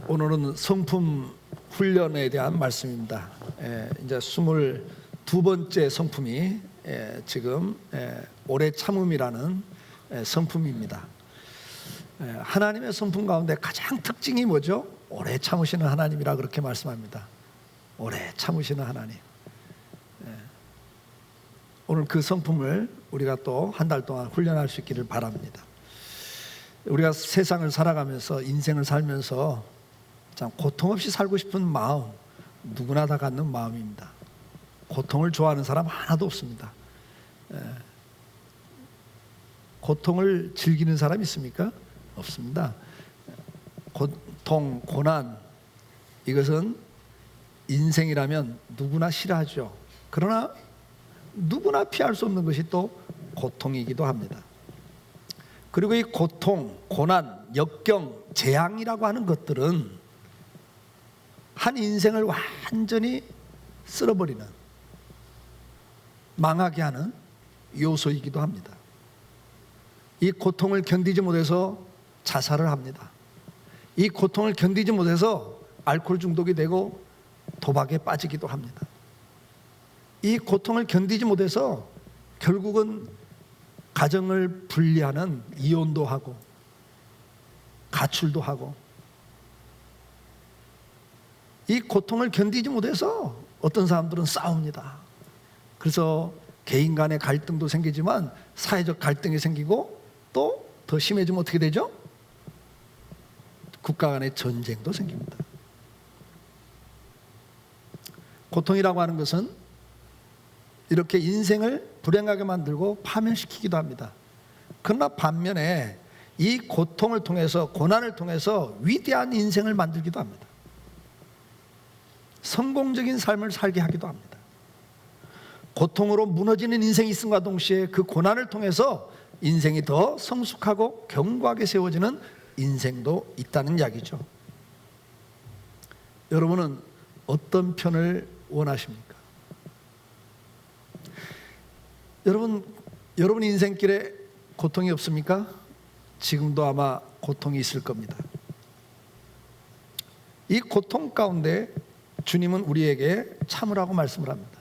오늘은 성품 훈련에 대한 말씀입니다. 이제 22번째 성품이 지금 오래 참음이라는 성품입니다. 하나님의 성품 가운데 가장 특징이 뭐죠? 오래 참으시는 하나님이라 그렇게 말씀합니다. 오래 참으시는 하나님. 오늘 그 성품을 우리가 또 한 달 동안 훈련할 수 있기를 바랍니다. 우리가 세상을 살아가면서 인생을 살면서 참 고통 없이 살고 싶은 마음, 누구나 다 갖는 마음입니다. 고통을 좋아하는 사람 하나도 없습니다. 고통을 즐기는 사람 있습니까? 없습니다. 고통, 고난, 이것은 인생이라면 누구나 싫어하죠. 그러나 누구나 피할 수 없는 것이 또 고통이기도 합니다. 그리고 이 고통, 고난, 역경, 재앙이라고 하는 것들은 한 인생을 완전히 쓸어버리는, 망하게 하는 요소이기도 합니다. 이 고통을 견디지 못해서 자살을 합니다. 이 고통을 견디지 못해서 알코올 중독이 되고 도박에 빠지기도 합니다. 이 고통을 견디지 못해서 결국은 가정을 분리하는 이혼도 하고 가출도 하고, 이 고통을 견디지 못해서 어떤 사람들은 싸웁니다. 그래서 개인 간의 갈등도 생기지만 사회적 갈등이 생기고, 또 더 심해지면 어떻게 되죠? 국가 간의 전쟁도 생깁니다. 고통이라고 하는 것은 이렇게 인생을 불행하게 만들고 파멸시키기도 합니다. 그러나 반면에 이 고통을 통해서, 고난을 통해서 위대한 인생을 만들기도 합니다. 성공적인 삶을 살게 하기도 합니다. 고통으로 무너지는 인생이 있음과 동시에 그 고난을 통해서 인생이 더 성숙하고 견고하게 세워지는 인생도 있다는 이야기죠. 여러분은 어떤 편을 원하십니까? 여러분 인생길에 고통이 없습니까? 지금도 아마 고통이 있을 겁니다. 이 고통 가운데 주님은 우리에게 참으라고 말씀을 합니다.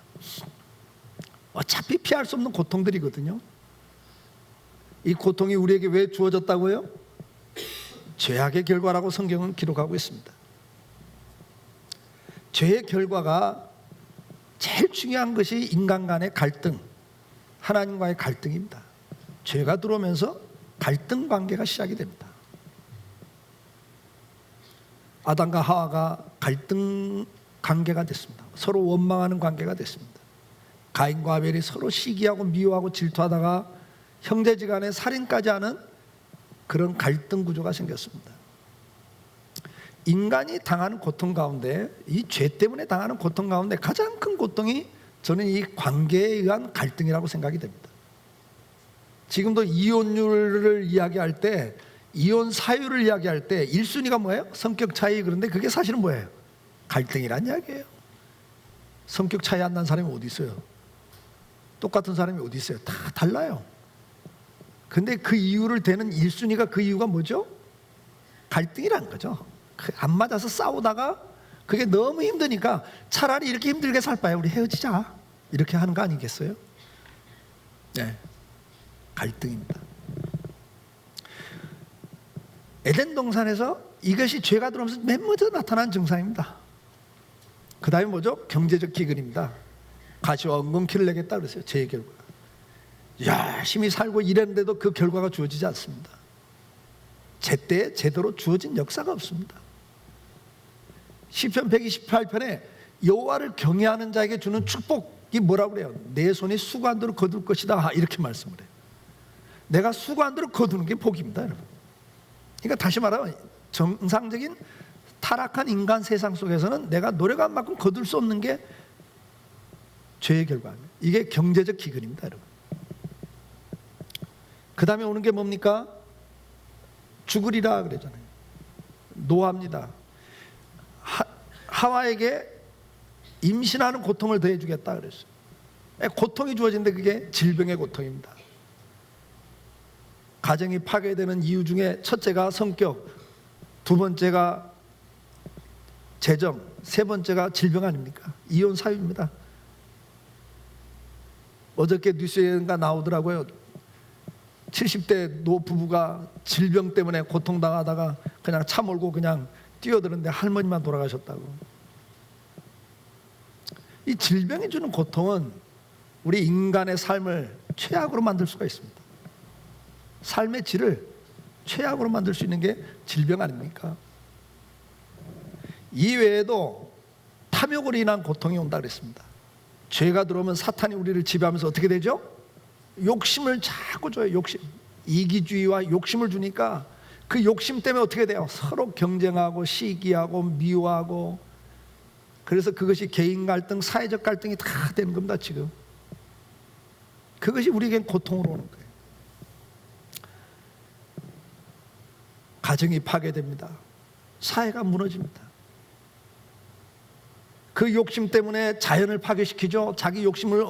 어차피 피할 수 없는 고통들이거든요. 이 고통이 우리에게 왜 주어졌다고요? 죄악의 결과라고 성경은 기록하고 있습니다. 죄의 결과가 제일 중요한 것이 인간 간의 갈등, 하나님과의 갈등입니다. 죄가 들어오면서 갈등 관계가 시작이 됩니다. 아담과 하와가 갈등 관계가 됐습니다. 서로 원망하는 관계가 됐습니다. 가인과 아벨이 서로 시기하고 미워하고 질투하다가 형제지간에 살인까지 하는 그런 갈등 구조가 생겼습니다. 인간이 당하는 고통 가운데, 이 죄 때문에 당하는 고통 가운데 가장 큰 고통이 저는 이 관계에 의한 갈등이라고 생각이 됩니다. 지금도 이혼율을 이야기할 때, 이혼 사유를 이야기할 때 1순위가 뭐예요? 성격 차이. 그런데 그게 사실은 뭐예요? 갈등이란 이야기예요. 성격 차이 안 난 사람이 어디 있어요? 똑같은 사람이 어디 있어요? 다 달라요. 근데 그 이유를 대는 1순위가, 그 이유가 뭐죠? 갈등이라는 거죠. 안 맞아서 싸우다가 그게 너무 힘드니까 차라리 이렇게 힘들게 살 바에 우리 헤어지자, 이렇게 하는 거 아니겠어요? 네, 갈등입니다. 에덴 동산에서 이것이 죄가 들어오면서 맨 먼저 나타난 증상입니다. 그 다음에 뭐죠? 경제적 기근입니다. 가시와 엉겅퀴를 내겠다 그랬어요. 죄의 결과. 열심히 살고 일했는데도 그 결과가 주어지지 않습니다. 제때에 제대로 주어진 역사가 없습니다. 시편 128편에 여호와를 경외하는 자에게 주는 축복이 뭐라고 그래요? 내 손이 수고한대로 거둘 것이다, 이렇게 말씀을 해요. 내가 수고한대로 거두는 게 복입니다, 여러분. 그러니까 다시 말하면 정상적인 타락한 인간 세상 속에서는 내가 노력한 만큼 거둘 수 없는 게 죄의 결과입니다. 이게 경제적 기근입니다, 여러분. 그 다음에 오는 게 뭡니까? 죽으리라 그러잖아요. 노합니다. 하와에게 임신하는 고통을 더해주겠다 그랬어요. 고통이 주어진데 그게 질병의 고통입니다. 가정이 파괴되는 이유 중에 첫째가 성격, 두 번째가 재정, 세 번째가 질병 아닙니까? 이혼 사유입니다. 어저께 뉴스에가 나오더라고요. 70대 노부부가 질병 때문에 고통당하다가 그냥 차 몰고 그냥 뛰어드는데 할머니만 돌아가셨다고. 이 질병이 주는 고통은 우리 인간의 삶을 최악으로 만들 수가 있습니다. 삶의 질을 최악으로 만들 수 있는 게 질병 아닙니까? 이외에도 탐욕으로 인한 고통이 온다 그랬습니다. 죄가 들어오면 사탄이 우리를 지배하면서 어떻게 되죠? 욕심을 자꾸 줘요. 욕심, 이기주의와 욕심을 주니까 그 욕심 때문에 어떻게 돼요? 서로 경쟁하고 시기하고 미워하고, 그래서 그것이 개인 갈등, 사회적 갈등이 다 되는 겁니다. 지금 그것이 우리에겐 고통으로 오는 거예요. 가정이 파괴됩니다. 사회가 무너집니다. 그 욕심 때문에 자연을 파괴시키죠. 자기 욕심을,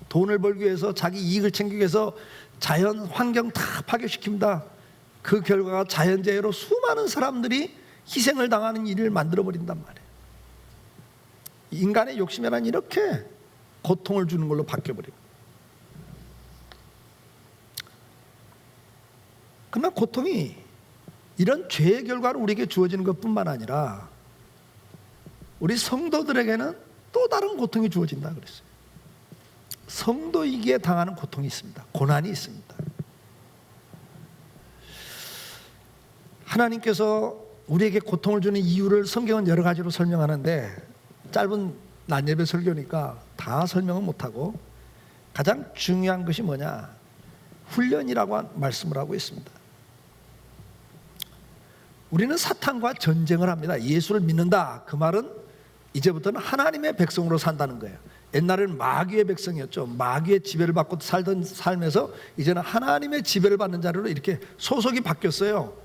돈을 벌기 위해서, 자기 이익을 챙기기 위해서 자연 환경 다 파괴시킵니다. 그 결과가 자연재해로 수많은 사람들이 희생을 당하는 일을 만들어버린단 말이에요. 인간의 욕심이란 이렇게 고통을 주는 걸로 바뀌어버립니다. 그러나 고통이 이런 죄의 결과로 우리에게 주어지는 것뿐만 아니라 우리 성도들에게는 또 다른 고통이 주어진다 그랬어요. 성도이기에 당하는 고통이 있습니다. 고난이 있습니다. 하나님께서 우리에게 고통을 주는 이유를 성경은 여러 가지로 설명하는데 짧은 낮예배 설교니까 다 설명은 못하고 가장 중요한 것이 뭐냐? 훈련이라고 말씀을 하고 있습니다. 우리는 사탄과 전쟁을 합니다. 예수를 믿는다. 그 말은 이제부터는 하나님의 백성으로 산다는 거예요. 옛날에는 마귀의 백성이었죠. 마귀의 지배를 받고 살던 삶에서 이제는 하나님의 지배를 받는 자리로 이렇게 소속이 바뀌었어요.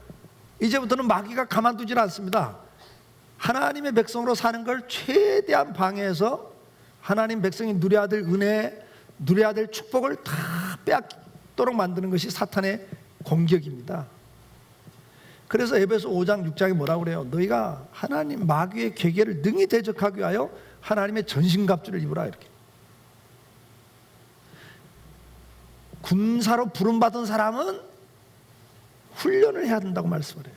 이제부터는 마귀가 가만두질 않습니다. 하나님의 백성으로 사는 걸 최대한 방해해서 하나님 백성이 누려야 될 은혜, 누려야 될 축복을 다 빼앗도록 만드는 것이 사탄의 공격입니다. 그래서 에베소 5장 6장에 뭐라고 그래요? 너희가 하나님 마귀의 계계를 능히 대적하기 위하여 하나님의 전신갑주를 입으라. 이렇게 군사로 부름받은 사람은 훈련을 해야 된다고 말씀을 해요.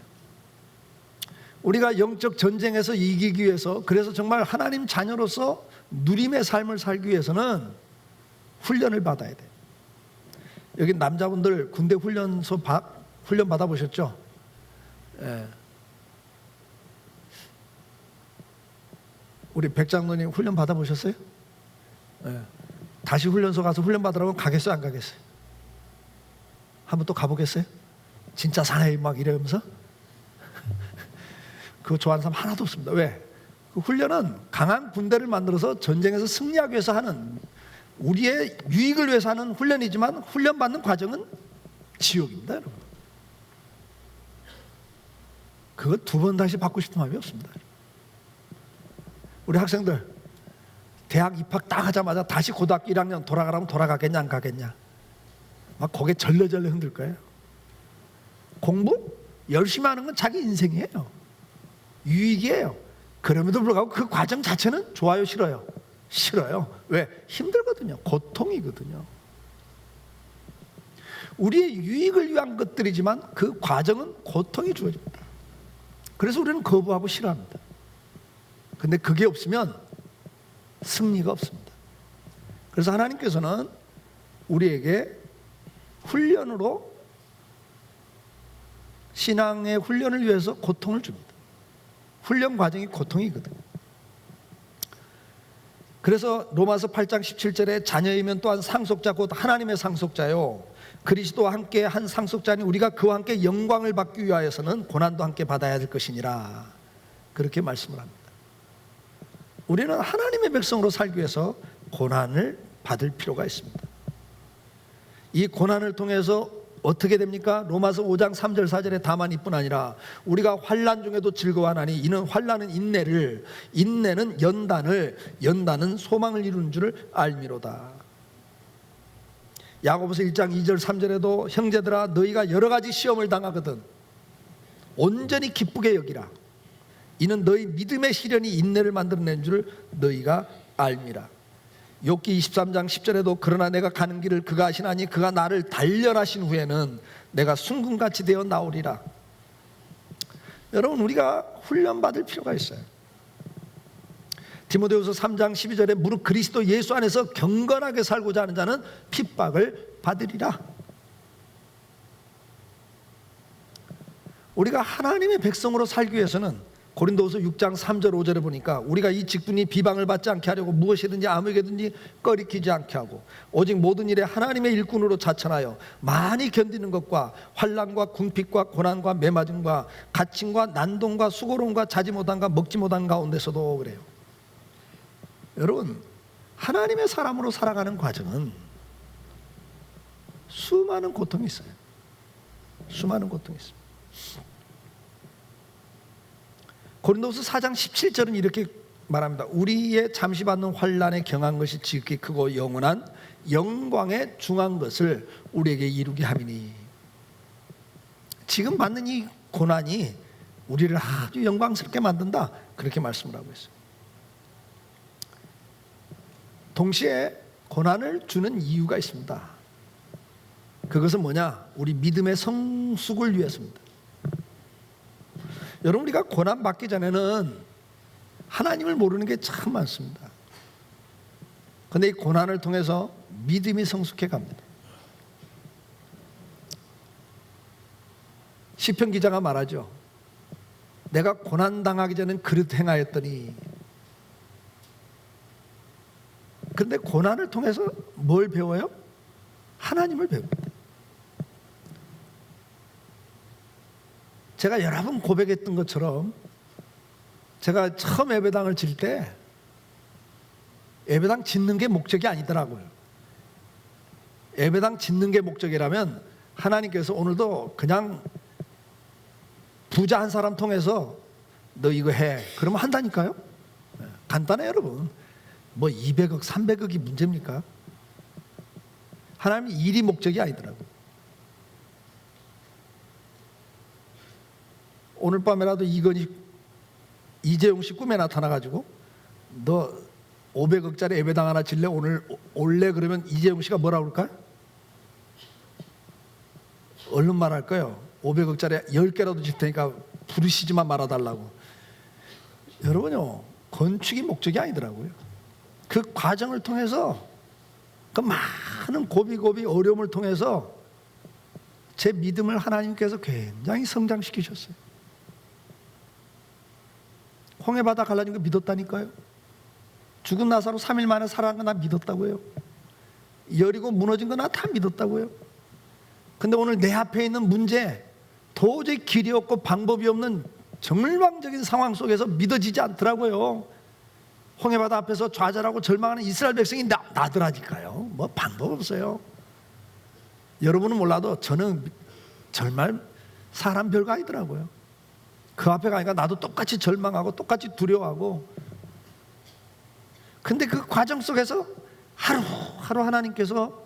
우리가 영적 전쟁에서 이기기 위해서, 그래서 정말 하나님 자녀로서 누림의 삶을 살기 위해서는 훈련을 받아야 돼요. 여기 남자분들 군대 훈련소 훈련 받아보셨죠? 예. 우리 백 장로님 훈련 받아보셨어요? 예. 다시 훈련소 가서 훈련 받으라고 가겠어요? 안 가겠어요? 한번 또 가보겠어요? 진짜 사나이 막 이러면서? 그거 좋아하는 사람 하나도 없습니다. 왜? 그 훈련은 강한 군대를 만들어서 전쟁에서 승리하기 위해서 하는, 우리의 유익을 위해서 하는 훈련이지만 훈련받는 과정은 지옥입니다, 여러분. 그거 두 번 다시 받고 싶은 마음이 없습니다. 우리 학생들 대학 입학 딱 하자마자 다시 고등학교 1학년 돌아가라면 돌아가겠냐 안 가겠냐? 막 고개 절레절레 흔들 거예요. 공부 열심히 하는 건 자기 인생이에요. 유익이에요. 그럼에도 불구하고 그 과정 자체는 좋아요, 싫어요? 싫어요. 왜? 힘들거든요. 고통이거든요. 우리의 유익을 위한 것들이지만 그 과정은 고통이 주어집니다. 그래서 우리는 거부하고 싫어합니다. 근데 그게 없으면 승리가 없습니다. 그래서 하나님께서는 우리에게 훈련으로, 신앙의 훈련을 위해서 고통을 줍니다. 훈련 과정이 고통이거든요. 그래서 로마서 8장 17절에 자녀이면 또한 상속자 곧 하나님의 상속자요 그리스도와 함께 한 상속자니 우리가 그와 함께 영광을 받기 위하여서는 고난도 함께 받아야 될 것이니라, 그렇게 말씀을 합니다. 우리는 하나님의 백성으로 살기 위해서 고난을 받을 필요가 있습니다. 이 고난을 통해서 어떻게 됩니까? 로마서 5장 3절 4절에 다만 이뿐 아니라 우리가 환난 중에도 즐거워하나니 이는 환난은 인내를, 인내는 연단을, 연단은 소망을 이루는 줄을 알미로다. 야고보서 1장 2절 3절에도 형제들아 너희가 여러 가지 시험을 당하거든 온전히 기쁘게 여기라. 이는 너희 믿음의 시련이 인내를 만들어낸 줄 너희가 알미라. 욥기 23장 10절에도 그러나 내가 가는 길을 그가 아시나니 그가 나를 단련하신 후에는 내가 순금같이 되어 나오리라. 여러분, 우리가 훈련받을 필요가 있어요. 디모데후서 3장 12절에 무릇 그리스도 예수 안에서 경건하게 살고자 하는 자는 핍박을 받으리라. 우리가 하나님의 백성으로 살기 위해서는 고린도후서 6장 3절 5절에 보니까 우리가 이 직분이 비방을 받지 않게 하려고 무엇이든지 아무에게든지 꺼리키지 않게 하고 오직 모든 일에 하나님의 일꾼으로 자천하여 많이 견디는 것과 환난과 궁핍과 고난과 매맞음과 갇힘과 난동과 수고로움과 자지 못함과 먹지 못한 가운데서도 그래요. 여러분, 하나님의 사람으로 살아가는 과정은 수많은 고통이 있어요. 수많은 고통이 있습니다. 고린도후서 4장 17절은 이렇게 말합니다. 우리의 잠시 받는 환난에 경한 것이 지극히 크고 영원한 영광에 중한 것을 우리에게 이루게 함이니. 지금 받는 이 고난이 우리를 아주 영광스럽게 만든다, 그렇게 말씀을 하고 있어요. 동시에 고난을 주는 이유가 있습니다. 그것은 뭐냐? 우리 믿음의 성숙을 위해서입니다. 여러분, 우리가 고난 받기 전에는 하나님을 모르는 게 참 많습니다. 그런데 이 고난을 통해서 믿음이 성숙해 갑니다. 시편 기자가 말하죠. 내가 고난 당하기 전엔 그릇 행하였더니. 그런데 고난을 통해서 뭘 배워요? 하나님을 배웁니다. 제가 여러 번 고백했던 것처럼 제가 처음 예배당을 질 때 예배당 짓는 게 목적이 아니더라고요. 예배당 짓는 게 목적이라면 하나님께서 오늘도 그냥 부자 한 사람 통해서 너 이거 해, 그러면 한다니까요. 간단해요, 여러분. 뭐 200억 300억이 문제입니까? 하나님이 일이 목적이 아니더라고요. 오늘 밤에라도 이재용 씨 꿈에 나타나가지고 너 500억짜리 예배당 하나 질래? 오늘 올래? 그러면 이재용 씨가 뭐라 그럴까요? 얼른 말할까요? 500억짜리 10개라도 질 테니까 부르시지만 말아달라고. 여러분요, 건축이 목적이 아니더라고요. 그 과정을 통해서, 그 많은 고비고비 어려움을 통해서 제 믿음을 하나님께서 굉장히 성장시키셨어요. 홍해바다 갈라진 거 믿었다니까요. 죽은 나사로 3일 만에 살아난 거 나 믿었다고요. 여리고 무너진 거 나 다 믿었다고요. 근데 오늘 내 앞에 있는 문제, 도저히 길이 없고 방법이 없는 절망적인 상황 속에서 믿어지지 않더라고요. 홍해바다 앞에서 좌절하고 절망하는 이스라엘 백성이 나더라니까요. 뭐 방법 없어요. 여러분은 몰라도 저는 정말 사람 별거 아니더라고요. 그 앞에 가니까 나도 똑같이 절망하고 똑같이 두려워하고. 근데 그 과정 속에서 하루하루 하나님께서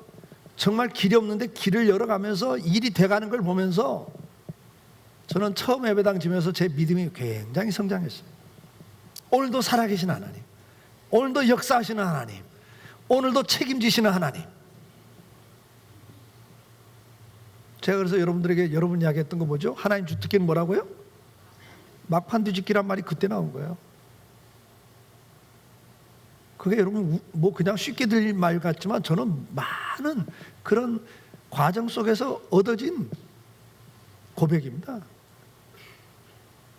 정말 길이 없는데 길을 열어가면서 일이 돼가는 걸 보면서 저는 처음 예배당 지면서 제 믿음이 굉장히 성장했어요. 오늘도 살아계신 하나님, 오늘도 역사하시는 하나님, 오늘도 책임지시는 하나님. 제가 그래서 여러분들에게 여러분 이야기했던 거 뭐죠? 하나님 주특기는 뭐라고요? 막판 뒤집기란 말이 그때 나온 거예요. 그게 여러분 뭐 그냥 쉽게 들릴 말 같지만 저는 많은 그런 과정 속에서 얻어진 고백입니다.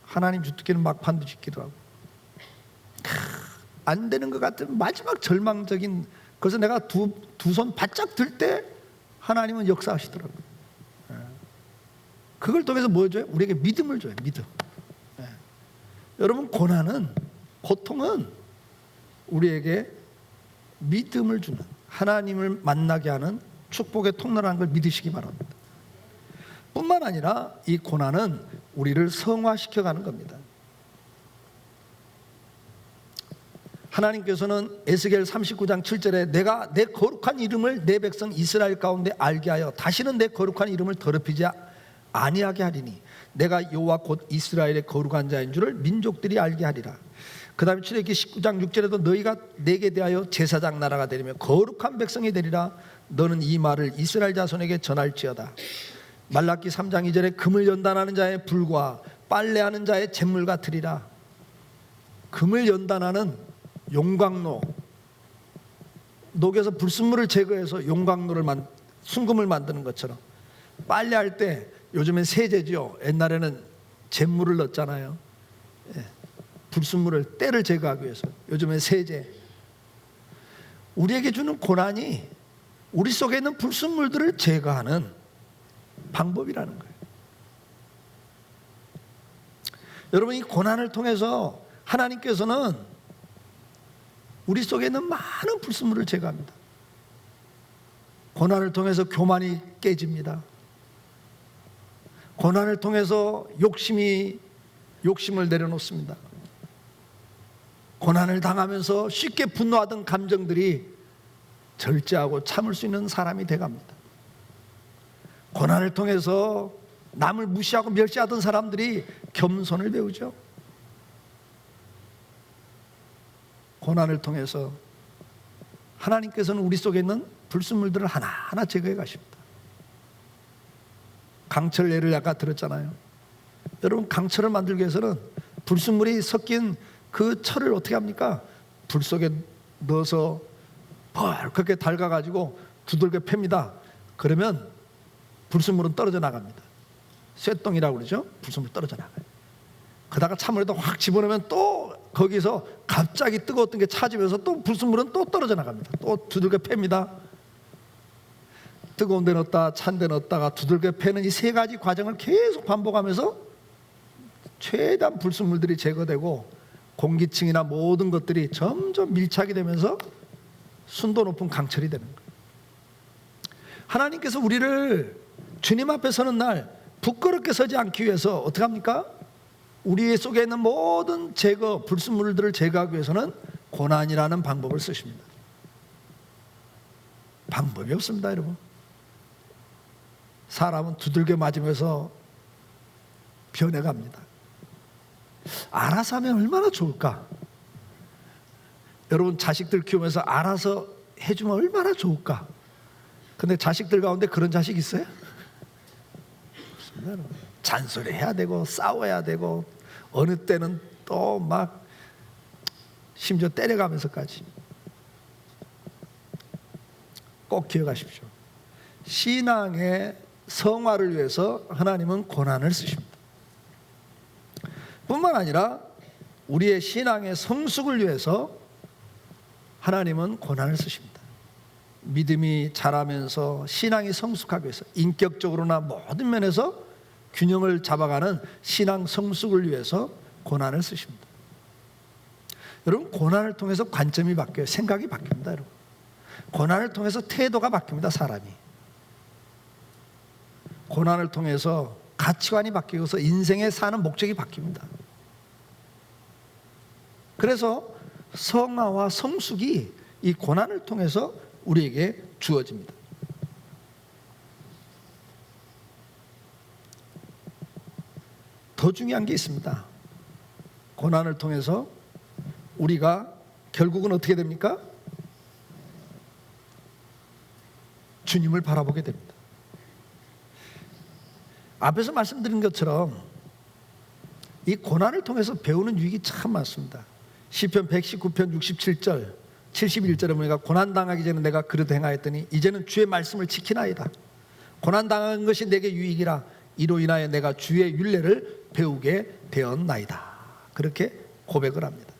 하나님 주특기는 막판 뒤집기도 하고, 안 되는 것 같은 마지막 절망적인, 그래서 내가 두 손 바짝 들 때 하나님은 역사하시더라고요. 그걸 통해서 뭐 줘요? 우리에게 믿음을 줘요. 믿음. 여러분, 고통은 우리에게 믿음을 주는, 하나님을 만나게 하는 축복의 통로라는 걸 믿으시기 바랍니다. 뿐만 아니라 이 고난은 우리를 성화시켜가는 겁니다. 하나님께서는 에스겔 39장 7절에 내가 내 거룩한 이름을 내 백성 이스라엘 가운데 알게 하여 다시는 내 거룩한 이름을 더럽히지 아니하게 하리니 내가 여호와 곧 이스라엘의 거룩한 자인 줄을 민족들이 알게 하리라. 그 다음에 출애굽기 19장 6절에도 너희가 내게 대하여 제사장 나라가 되리며 거룩한 백성이 되리라. 너는 이 말을 이스라엘 자손에게 전할지어다. 말라기 3장 2절에 금을 연단하는 자의 불과 빨래하는 자의 잿물 같으리라. 금을 연단하는 용광로, 녹여서 불순물을 제거해서 용광로를 순금을 만드는 것처럼, 빨래할 때 요즘엔 세제죠. 옛날에는 잿물을 넣었잖아요. 불순물을, 때를 제거하기 위해서. 요즘엔 세제. 우리에게 주는 고난이 우리 속에 있는 불순물들을 제거하는 방법이라는 거예요. 여러분, 이 고난을 통해서 하나님께서는 우리 속에 있는 많은 불순물을 제거합니다. 고난을 통해서 교만이 깨집니다. 고난을 통해서 욕심을 내려놓습니다. 고난을 당하면서 쉽게 분노하던 감정들이 절제하고 참을 수 있는 사람이 돼갑니다. 고난을 통해서 남을 무시하고 멸시하던 사람들이 겸손을 배우죠. 고난을 통해서 하나님께서는 우리 속에 있는 불순물들을 하나하나 제거해 가십니다. 강철 예를 아까 들었잖아요. 여러분, 강철을 만들기 위해서는 불순물이 섞인 그 철을 어떻게 합니까? 불 속에 넣어서 그렇게 달가가지고 두들겨 팹니다. 그러면 불순물은 떨어져 나갑니다. 쇠똥이라고 그러죠. 불순물 떨어져 나가요. 그러다가 찬물에다 확 집어넣으면 또 거기서 갑자기 뜨거웠던 게 차지면서 또 불순물은 또 떨어져 나갑니다. 또 두들겨 팹니다. 뜨거운 데 넣었다 찬 데 넣었다가 두들겨 패는 이 세 가지 과정을 계속 반복하면서 최대한 불순물들이 제거되고 공기층이나 모든 것들이 점점 밀착이 되면서 순도 높은 강철이 되는 거예요. 하나님께서 우리를 주님 앞에 서는 날 부끄럽게 서지 않기 위해서 어떻게 합니까? 우리 속에 있는 모든 불순물들을 제거하기 위해서는 고난이라는 방법을 쓰십니다. 방법이 없습니다, 여러분. 사람은 두들겨 맞으면서 변해갑니다. 알아서 하면 얼마나 좋을까? 여러분, 자식들 키우면서 알아서 해주면 얼마나 좋을까? 근데 자식들 가운데 그런 자식 있어요? 없습니다, 여러분. 잔소리 해야 되고 싸워야 되고 어느 때는 또 막 심지어 때려가면서까지. 꼭 기억하십시오. 신앙의 성화를 위해서 하나님은 고난을 쓰십니다. 뿐만 아니라 우리의 신앙의 성숙을 위해서 하나님은 고난을 쓰십니다. 믿음이 자라면서 신앙이 성숙하기 위해서, 인격적으로나 모든 면에서 균형을 잡아가는 신앙 성숙을 위해서 고난을 쓰십니다. 여러분, 고난을 통해서 관점이 바뀌어요. 생각이 바뀝니다, 여러분. 고난을 통해서 태도가 바뀝니다, 사람이. 고난을 통해서 가치관이 바뀌어서 인생에 사는 목적이 바뀝니다. 그래서 성화와 성숙이 이 고난을 통해서 우리에게 주어집니다. 더 중요한 게 있습니다. 고난을 통해서 우리가 결국은 어떻게 됩니까? 주님을 바라보게 됩니다. 앞에서 말씀드린 것처럼 이 고난을 통해서 배우는 유익이 참 많습니다. 시편 119편 67절 71절에 보니까 고난당하기 전에 내가 그릇 행하였더니 이제는 주의 말씀을 지키나이다. 고난당한 것이 내게 유익이라. 이로 인하여 내가 주의 율례를 배우게 되었나이다. 그렇게 고백을 합니다.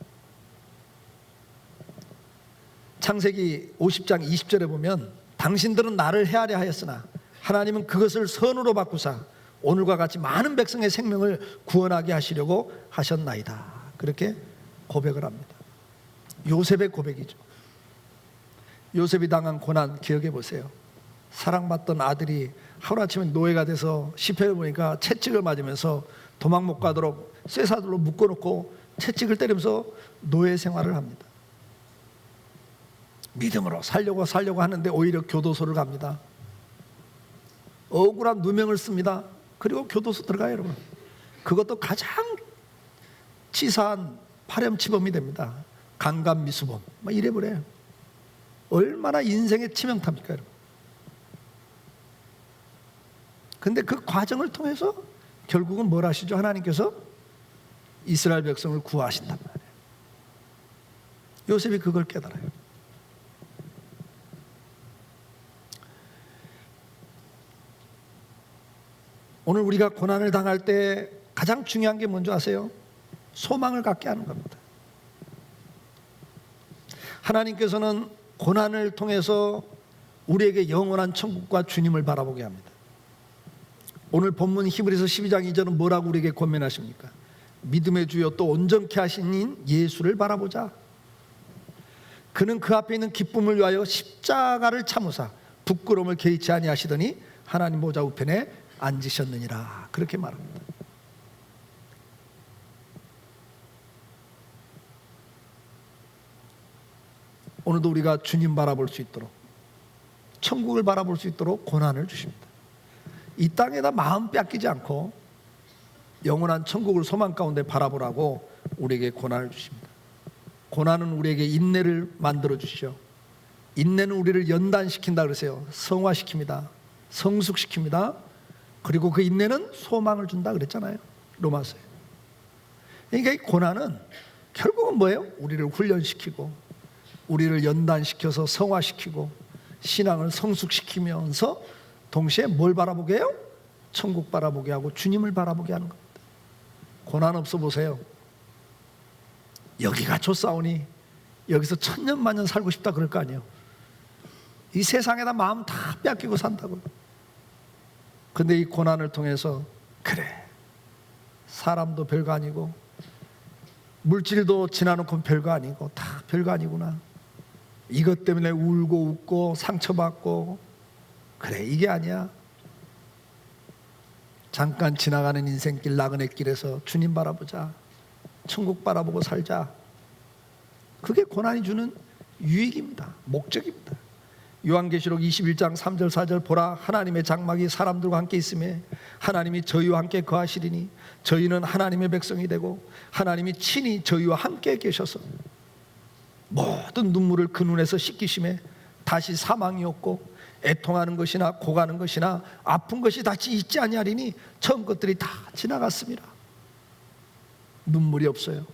창세기 50장 20절에 보면 당신들은 나를 헤아려 하였으나 하나님은 그것을 선으로 바꾸사 오늘과 같이 많은 백성의 생명을 구원하게 하시려고 하셨나이다. 그렇게 고백을 합니다. 요셉의 고백이죠. 요셉이 당한 고난 기억해 보세요. 사랑받던 아들이 하루아침에 노예가 돼서 시편을 보니까 채찍을 맞으면서 도망 못 가도록 쇠사슬로 묶어놓고 채찍을 때리면서 노예 생활을 합니다. 믿음으로 살려고 하는데 오히려 교도소를 갑니다. 억울한 누명을 씁니다. 그리고 교도소 들어가요, 여러분. 그것도 가장 치사한 파렴치범이 됩니다. 강간미수범 막 이래버려요. 얼마나 인생의 치명타입니까, 여러분. 근데 그 과정을 통해서 결국은 뭘 하시죠? 하나님께서 이스라엘 백성을 구하신단 말이에요. 요셉이 그걸 깨달아요. 오늘 우리가 고난을 당할 때 가장 중요한 게 뭔지 아세요? 소망을 갖게 하는 겁니다. 하나님께서는 고난을 통해서 우리에게 영원한 천국과 주님을 바라보게 합니다. 오늘 본문 히브리서 12장 2절은 뭐라고 우리에게 권면하십니까? 믿음의 주여 또 온전케 하신 인 예수를 바라보자. 그는 그 앞에 있는 기쁨을 위하여 십자가를 참으사 부끄러움을 개의치 아니하시더니 하나님 보좌 우편에 앉으셨느니라. 그렇게 말합니다. 오늘도 우리가 주님 바라볼 수 있도록, 천국을 바라볼 수 있도록 고난을 주십니다. 이 땅에다 마음 뺏기지 않고 영원한 천국을 소망 가운데 바라보라고 우리에게 고난을 주십니다. 고난은 우리에게 인내를 만들어 주시죠. 인내는 우리를 연단시킨다 그러세요. 성화시킵니다. 성숙시킵니다. 그리고 그 인내는 소망을 준다 그랬잖아요, 로마서에. 그러니까 이 고난은 결국은 뭐예요? 우리를 훈련시키고 우리를 연단시켜서 성화시키고 신앙을 성숙시키면서 동시에 뭘 바라보게 해요? 천국 바라보게 하고 주님을 바라보게 하는 겁니다. 고난 없어 보세요. 여기가 좋사오니 여기서 천년만년 살고 싶다 그럴 거 아니에요. 이 세상에다 마음 다 뺏기고 산다고요. 근데 이 고난을 통해서 그래, 사람도 별거 아니고 물질도 지나놓고 별거 아니고 다 별거 아니구나. 이것 때문에 울고 웃고 상처받고, 그래 이게 아니야. 잠깐 지나가는 인생길 나그네 길에서 주님 바라보자, 천국 바라보고 살자. 그게 고난이 주는 유익입니다. 목적입니다. 요한계시록 21장 3절 4절 보라, 하나님의 장막이 사람들과 함께 있음에 하나님이 저희와 함께 거하시리니 저희는 하나님의 백성이 되고 하나님이 친히 저희와 함께 계셔서 모든 눈물을 그 눈에서 씻기심에 다시 사망이 없고 애통하는 것이나 고가는 것이나 아픈 것이 다시 있지 아니하리니 처음 것들이 다 지나갔습니다. 눈물이 없어요.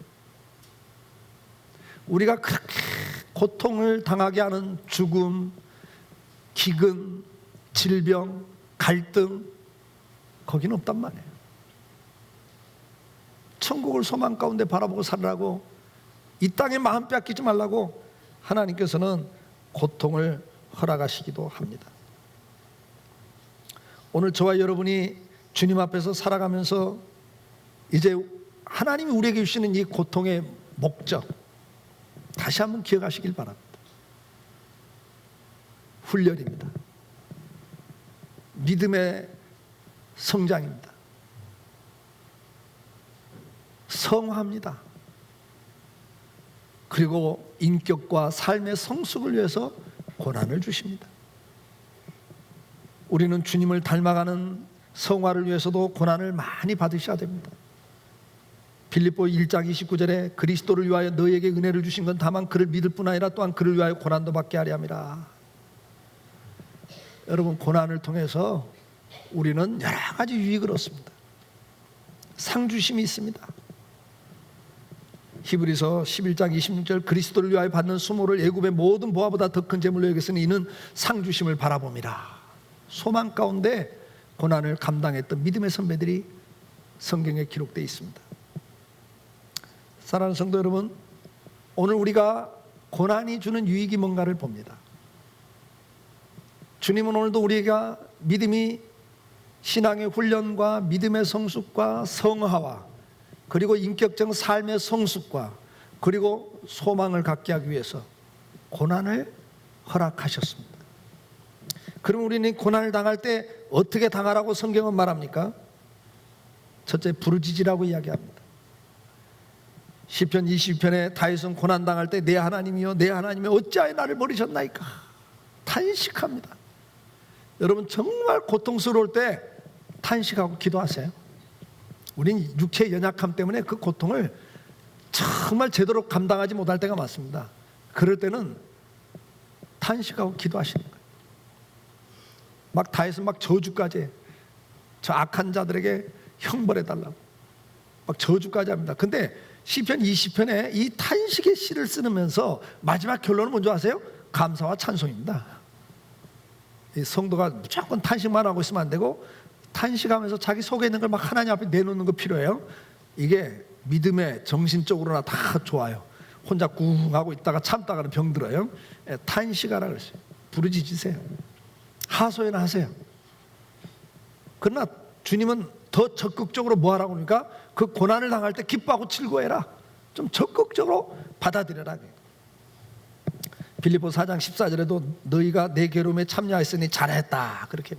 우리가 그렇게 고통을 당하게 하는 죽음, 기근, 질병, 갈등, 거기는 없단 말이에요. 천국을 소망 가운데 바라보고 살라고, 이 땅에 마음 뺏기지 말라고 하나님께서는 고통을 허락하시기도 합니다. 오늘 저와 여러분이 주님 앞에서 살아가면서 이제 하나님이 우리에게 주시는 이 고통의 목적 다시 한번 기억하시길 바랍니다. 훈련입니다. 믿음의 성장입니다. 성화입니다. 그리고 인격과 삶의 성숙을 위해서 고난을 주십니다. 우리는 주님을 닮아가는 성화를 위해서도 고난을 많이 받으셔야 됩니다. 빌립보 1장 29절에 그리스도를 위하여 너희에게 은혜를 주신 건 다만 그를 믿을 뿐 아니라 또한 그를 위하여 고난도 받게 하려 함이라. 여러분, 고난을 통해서 우리는 여러 가지 유익을 얻습니다. 상주심이 있습니다. 히브리서 11장 26절 그리스도를 위하여 받는 수모를 애굽의 모든 보화보다 더 큰 재물로 여겼으니 이는 상주심을 바라봄이라. 소망 가운데 고난을 감당했던 믿음의 선배들이 성경에 기록되어 있습니다. 사랑하는 성도 여러분, 오늘 우리가 고난이 주는 유익이 뭔가를 봅니다. 주님은 오늘도 우리가 믿음이 신앙의 훈련과 믿음의 성숙과 성화와 그리고 인격적 삶의 성숙과 그리고 소망을 갖게 하기 위해서 고난을 허락하셨습니다. 그럼 우리는 고난을 당할 때 어떻게 당하라고 성경은 말합니까? 첫째, 부르짖으라고 이야기합니다. 시편 22편에 다윗은 고난당할 때 내 하나님이여 내 하나님이여 어찌하여 나를 버리셨나이까 탄식합니다. 여러분, 정말 고통스러울 때 탄식하고 기도하세요. 우린 육체의 연약함 때문에 그 고통을 정말 제대로 감당하지 못할 때가 많습니다. 그럴 때는 탄식하고 기도하시는 거예요. 막 다해서 막 저주까지 해요. 저 악한 자들에게 형벌해달라고 막 저주까지 합니다. 근데 시편 20편에 이 탄식의 시를 쓰면서 마지막 결론은 뭔지 아세요? 감사와 찬송입니다. 이 성도가 무조건 탄식만 하고 있으면 안 되고, 탄식하면서 자기 속에 있는 걸 막 하나님 앞에 내놓는 거 필요해요. 이게 믿음에 정신적으로나 다 좋아요. 혼자 꿍 하고 있다가 참다가는 병들어요. 탄식하라 그랬어요. 부르짖으세요. 하소연 하세요. 그러나 주님은 더 적극적으로 뭐 하라고 그러니까 그 고난을 당할 때 기뻐하고 즐거워해라. 좀 적극적으로 받아들여라. 빌립보 4장 14절에도 너희가 내 괴로움에 참여했으니 잘했다 그렇게.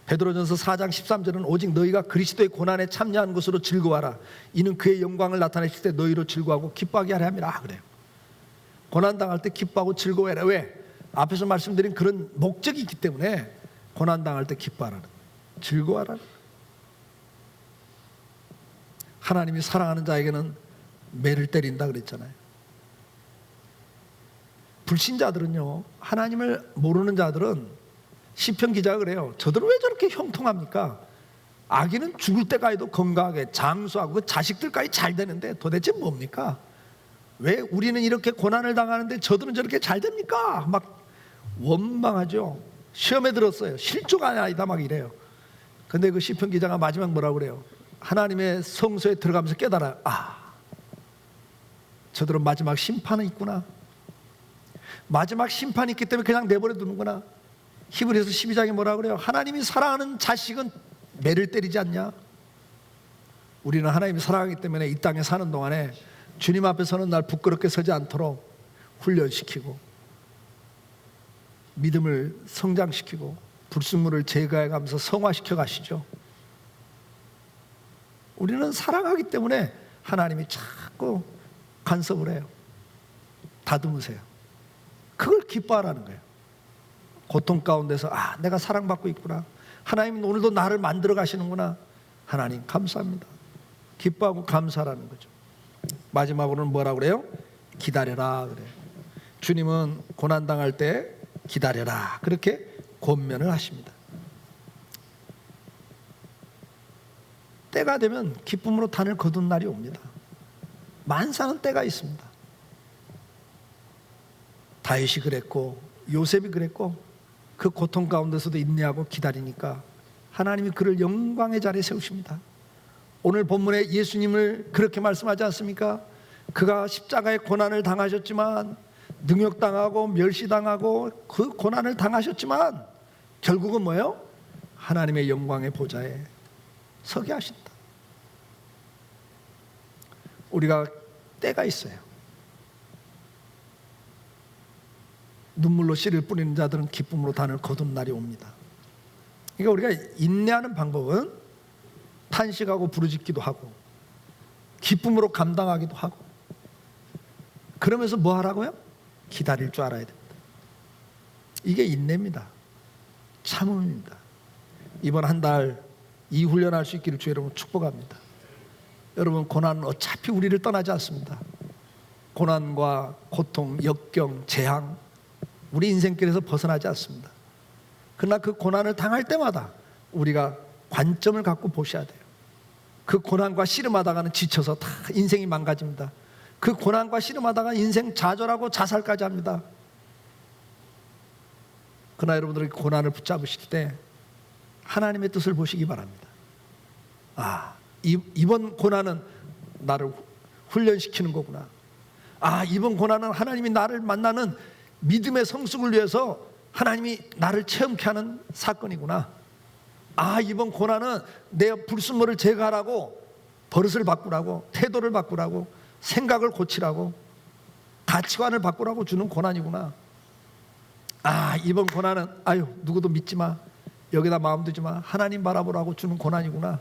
베드로전서 4장 13절은 오직 너희가 그리스도의 고난에 참여한 것으로 즐거워하라. 이는 그의 영광을 나타내실 때 너희로 즐거워하고 기뻐하게 하려 함이라 그래요. 고난 당할 때 기뻐하고 즐거워해라. 왜? 앞에서 말씀드린 그런 목적이 있기 때문에 고난 당할 때 기뻐하라는, 즐거워하라는. 하나님이 사랑하는 자에게는 매를 때린다 그랬잖아요. 불신자들은요, 하나님을 모르는 자들은, 시편 기자가 그래요. 저들은 왜 저렇게 형통합니까? 아기는 죽을 때까지도 건강하게 장수하고 그 자식들까지 잘 되는데 도대체 뭡니까? 왜 우리는 이렇게 고난을 당하는데 저들은 저렇게 잘 됩니까? 막 원망하죠. 시험에 들었어요. 실조가 아니다 막 이래요. 근데 그 시편 기자가 마지막 뭐라고 그래요? 하나님의 성소에 들어가면서 깨달아요. 아, 저들은 마지막 심판은 있구나. 마지막 심판이 있기 때문에 그냥 내버려 두는구나. 히브리서 12장에 뭐라 그래요? 하나님이 사랑하는 자식은 매를 때리지 않냐? 우리는 하나님이 사랑하기 때문에 이 땅에 사는 동안에 주님 앞에서는 날 부끄럽게 서지 않도록 훈련시키고 믿음을 성장시키고 불순물을 제거해 가면서 성화시켜 가시죠. 우리는 사랑하기 때문에 하나님이 자꾸 간섭을 해요. 다듬으세요. 그걸 기뻐하라는 거예요. 고통 가운데서 아, 내가 사랑받고 있구나. 하나님은 오늘도 나를 만들어 가시는구나. 하나님 감사합니다. 기뻐하고 감사라는 거죠. 마지막으로는 뭐라고 그래요? 기다려라 그래요. 주님은 고난당할 때 기다려라 그렇게 권면을 하십니다. 때가 되면 기쁨으로 단을 거둔 날이 옵니다. 만사는 때가 있습니다. 다윗이 그랬고 요셉이 그랬고 그 고통 가운데서도 인내하고 기다리니까 하나님이 그를 영광의 자리에 세우십니다. 오늘 본문에 예수님을 그렇게 말씀하지 않습니까? 그가 십자가의 고난을 당하셨지만, 능욕당하고 멸시당하고 그 고난을 당하셨지만 결국은 뭐예요? 하나님의 영광의 보좌에 서게 하신다. 우리가 때가 있어요. 눈물로 씨를 뿌리는 자들은 기쁨으로 단을 거둔 날이 옵니다. 그러니까 우리가 인내하는 방법은 탄식하고 부르짖기도 하고 기쁨으로 감당하기도 하고, 그러면서 뭐 하라고요? 기다릴 줄 알아야 됩니다. 이게 인내입니다. 참음입니다. 이번 한 달 이 훈련할 수 있기를 주 여러분 축복합니다. 여러분, 고난은 어차피 우리를 떠나지 않습니다. 고난과 고통, 역경, 재앙, 우리 인생길에서 벗어나지 않습니다. 그러나 그 고난을 당할 때마다 우리가 관점을 갖고 보셔야 돼요. 그 고난과 씨름하다가는 지쳐서 다 인생이 망가집니다. 그 고난과 씨름하다가 인생 좌절하고 자살까지 합니다. 그러나 여러분들이 고난을 붙잡으실 때 하나님의 뜻을 보시기 바랍니다. 아, 이번 고난은 나를 훈련시키는 거구나. 아, 이번 고난은 하나님이 나를 만나는 믿음의 성숙을 위해서 하나님이 나를 체험케 하는 사건이구나. 아, 이번 고난은 내 불순물을 제거하라고, 버릇을 바꾸라고, 태도를 바꾸라고, 생각을 고치라고, 가치관을 바꾸라고 주는 고난이구나. 아, 이번 고난은 아유, 누구도 믿지 마, 여기다 마음 두지 마, 하나님 바라보라고 주는 고난이구나.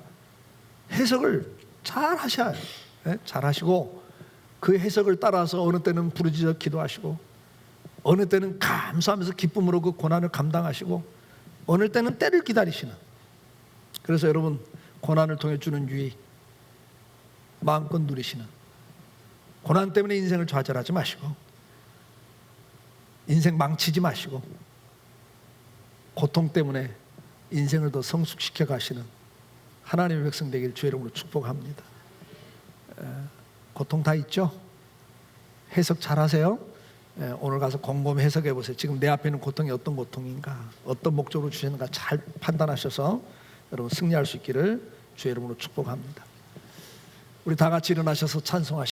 해석을 잘 하셔야 해요. 네? 잘 하시고 그 해석을 따라서 어느 때는 부르짖어 기도하시고, 어느 때는 감사하면서 기쁨으로 그 고난을 감당하시고, 어느 때는 때를 기다리시는. 그래서 여러분, 고난을 통해 주는 유익, 마음껏 누리시는, 고난 때문에 인생을 좌절하지 마시고 인생 망치지 마시고 고통 때문에 인생을 더 성숙시켜 가시는 하나님의 백성 되길 주의 이름으로 축복합니다. 고통 다 있죠? 해석 잘 하세요. 오늘 가서 곰곰이 해석해 보세요. 지금 내 앞에 있는 고통이 어떤 고통인가, 어떤 목적으로 주셨는가 잘 판단하셔서 여러분 승리할 수 있기를 주의 이름으로 축복합니다. 우리 다 같이 일어나셔서 찬송하시죠.